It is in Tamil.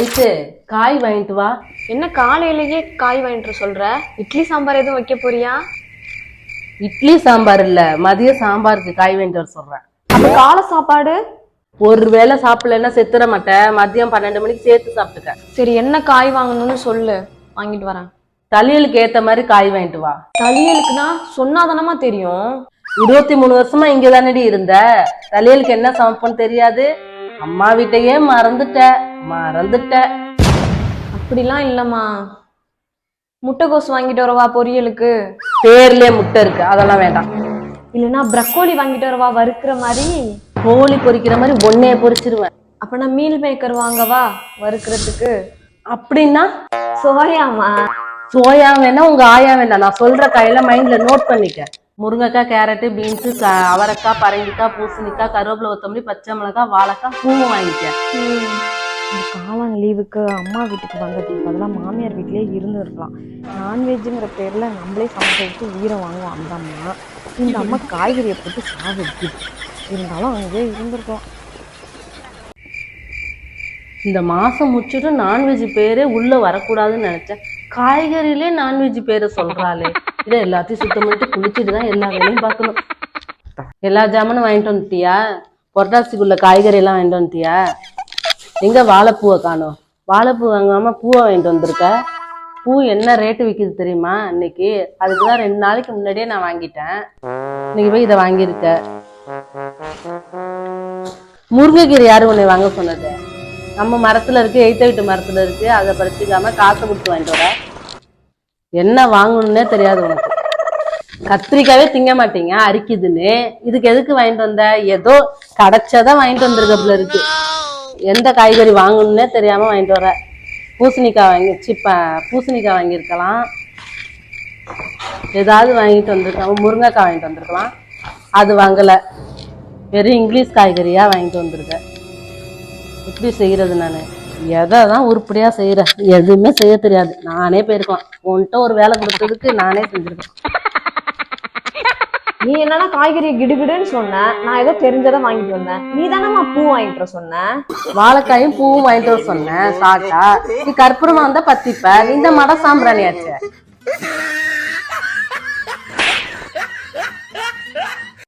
ஐசு காய் வாங்கிட்டு வா. என்ன காலையிலேயே காய் வாங்கிட்டு சொல்ற? இட்லி சாம்பார் எதுவும் வைக்க போறியா? இட்லி சாம்பார் இல்ல, மதிய சாம்பாருக்கு காய் வாங்கிட்டு வர சொல்றேன். அப்ப காலை சாப்பாடு? ஒரு வேளை சாப்பிடலன்னா செத்துற மாட்டேன். மதியம் 12 மணிக்கு சேர்த்து சாப்பிட்டுக்க. சரி, என்ன காய் வாங்கணும்னு சொல்லு, வாங்கிட்டு வரேன். தலியலுக்கு ஏத்த மாதிரி காய் வாங்கிட்டு வா. தலியலுக்குன்னா சொன்னாதானமா தெரியும். 23 வருஷமா இங்க தானடி இருந்த. தலியலுக்கு என்ன சமைப்போன்னு தெரியாது? அம்மா வீட்டையே மறந்துட்ட. அப்படிலாம் இல்லம்மா. முட்டைகோஸ் வாங்கிட்டு வரவா பொரியலுக்கு? பேர்லயே முட்டை இருக்கு, அதெல்லாம் வேண்டாம். இல்லைன்னா பிரக்கோலி வாங்கிட்டு வரவா வறுக்கிற மாதிரி? கோழி பொரிக்கிற மாதிரி ஒன்னே பொரிச்சிருவேன். அப்ப நான் மீல் மேக்கர் வாங்கவா வறுக்கிறதுக்கு? அப்படின்னா சோயாமா? சோயா வேணா, உங்க ஆயா வேண்டாம். நான் சொல்ற காயெல்லாம் மைண்ட்ல நோட் பண்ணிக்க. முருங்கைக்காய், கேரட்டு, பீன்ஸ், அவரைக்காய், பரங்கிக்காய், பூசணிக்காய், கருவேப்பிலை, கொத்தமல்லி, பச்சை மிளகாய், வாழைக்காய், பூவும் வாங்கிக்க. இந்த காளான் லீவுக்கு அம்மா வீட்டுக்கு வந்ததுக்கு பதிலாக மாமியார் வீட்டிலே இருந்துருக்கலாம். நான்வெஜ்ஜுங்கிற பேரில் நம்மளே சமைச்சு வச்சு உயிரை வாங்குவோம் அந்த அம்மா. இந்த அம்மா காய்கறியை போட்டு சாப்பிடுது. இருந்தாலும் அங்கேயே இருந்திருக்கலாம். இந்த மாசம் முடிச்சுட்டு நான்வெஜ் பேரே உள்ள வரக்கூடாதுன்னு நினைச்சேன். காய்கறியிலே நான்வெஜ் பேரை சொல்றாளே. இதை எல்லாத்தையும் சுத்தம் பண்ணிட்டு குளிச்சுட்டு தான் எல்லா வேலையும் பார்க்கணும். எல்லா ஜாமானும் வாங்கிட்டு வந்துட்டியா? புரட்டாசிக்குள்ள காய்கறி எல்லாம் வாங்கிட்டு வந்துட்டியா? எங்க வாழைப்பூவை காணும்? வாழைப்பூ வாங்காம பூவை வாங்கிட்டு வந்திருக்க. பூ என்ன ரேட்டு விற்கிது தெரியுமா இன்னைக்கு? அதுக்குதான் 2 நாளைக்கு முன்னாடியே நான் வாங்கிட்டேன். இன்னைக்கு போய் இதை வாங்கியிருக்க. முருங்கைக்கீரை யாரு உன்னை வாங்க சொன்னது? நம்ம மரத்துல இருக்கு, எய்த்த வீட்டு மரத்துல இருக்கு. அதை பறிச்சுக்காம காசை கொடுத்து வாங்கிட்டு வர. என்ன வாங்கணும்னே தெரியாது உனக்கு. கத்திரிக்காவே திங்க மாட்டீங்க அரிக்குதுன்னு. இதுக்கு எதுக்கு வாங்கிட்டு வந்த? ஏதோ கிடைச்சதான் வாங்கிட்டு வந்திருக்கப்புல இருக்கு. எந்த காய்கறி வாங்கணும்னே தெரியாம வாங்கிட்டு வர. பூசணிக்காய் வாங்கியிருக்கலாம், ஏதாவது வாங்கிட்டு வந்திருக்கலாம். முருங்கைக்காய் வாங்கிட்டு வந்திருக்கலாம், அது வாங்கல. வெறும் இங்கிலீஷ் காய்கறியா வாங்கிட்டு வந்திருக்க. எப்படி செய்யறது? நான் எதான் உருப்படியா செய்யறேன்? எதுவுமே செய்ய தெரியாது. நானே போயிருக்கலாம். உன்கிட்ட ஒரு வேலை கொடுத்ததுக்கு நானே செஞ்சிருக்கேன். நீ என்னன்னா காய்கறி கிடுகிடுன்னு சொன்ன, நான் ஏதோ தெரிஞ்சதை வாங்கிட்டு வந்தேன். நீ தானம்மா பூ வாங்கிட்டு வர சொன்ன? வாழைக்காயும் பூவும் வாங்கிட்டு வர சொன்னேன். சாட்டா நீ கற்பூரமா வந்தா பத்திப்ப. நீ இந்த மட சாம்பிராணியாச்சே.